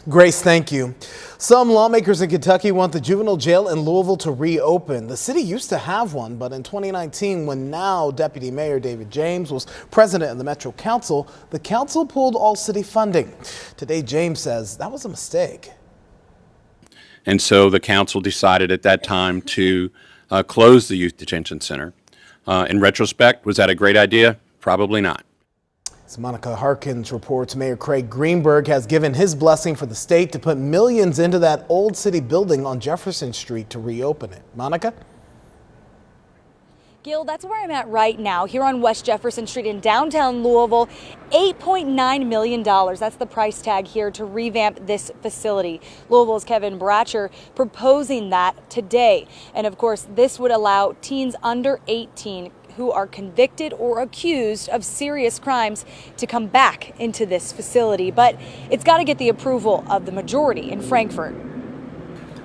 Grace, thank you. Some lawmakers in Kentucky want the juvenile jail in Louisville to reopen. The city used to have one, but in 2019, when now Deputy Mayor David James was president of the Metro Council, the council pulled all city funding. Today, James says that was a mistake. And so the council decided at that time to close the Youth Detention Center. In retrospect, was that a great idea? Probably not. As Monica Harkins reports, Mayor Craig Greenberg has given his blessing for the state to put millions into that old city building on Jefferson Street to reopen it. Monica? Gil, that's where I'm at right now, here on West Jefferson Street in downtown Louisville. $8.9 million. That's the price tag here to revamp this facility. Louisville's Kevin Bratcher proposing that today. And of course, this would allow teens under 18 who are convicted or accused of serious crimes to come back into this facility. But it's got to get the approval of the majority in Frankfort.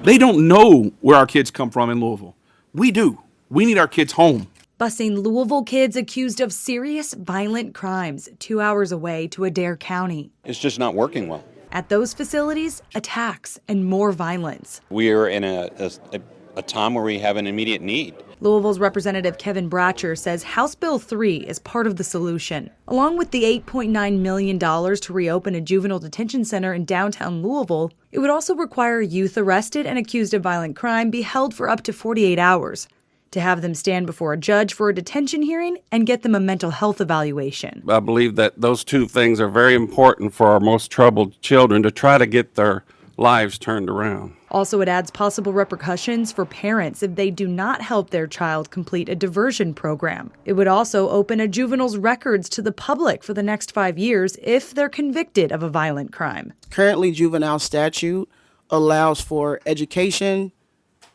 They don't know where our kids come from in Louisville. We do. We need our kids home. Busing Louisville kids accused of serious violent crimes 2 hours away to Adair County. It's just not working well. At those facilities, attacks and more violence. We are in a time where we have an immediate need. Louisville's Representative Kevin Bratcher says House Bill 3 is part of the solution. Along with the $8.9 million to reopen a juvenile detention center in downtown Louisville, it would also require youth arrested and accused of violent crime be held for up to 48 hours, to have them stand before a judge for a detention hearing and get them a mental health evaluation. I believe that those two things are very important for our most troubled children to try to get their lives turned around. Also, it adds possible repercussions for parents if they do not help their child complete a diversion program. It would also open a juvenile's records to the public for the next 5 years if they're convicted of a violent crime. Currently, juvenile statute allows for education,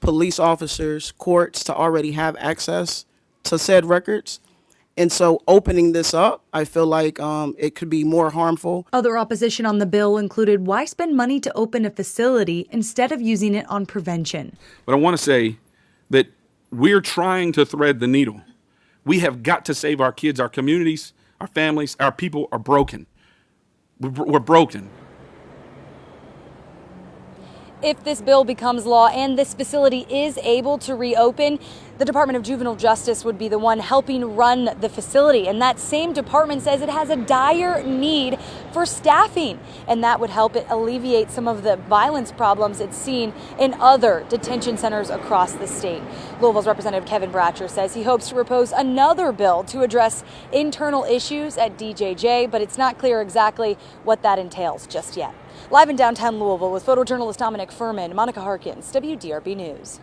police officers, courts to already have access to said records. And so opening this up, I feel like it could be more harmful. Other opposition on the bill included why spend money to open a facility instead of using it on prevention. But I want to say that we're trying to thread the needle. We have got to save our kids, our communities, our families, our people are broken. We're broken. If this bill becomes law and this facility is able to reopen, the Department of Juvenile Justice would be the one helping run the facility. And that same department says it has a dire need for staffing. And that would help it alleviate some of the violence problems it's seen in other detention centers across the state. Louisville's Representative Kevin Bratcher says he hopes to propose another bill to address internal issues at DJJ, but it's not clear exactly what that entails just yet. Live in downtown Louisville with photojournalist Dominic Furman, Monica Harkins, WDRB News.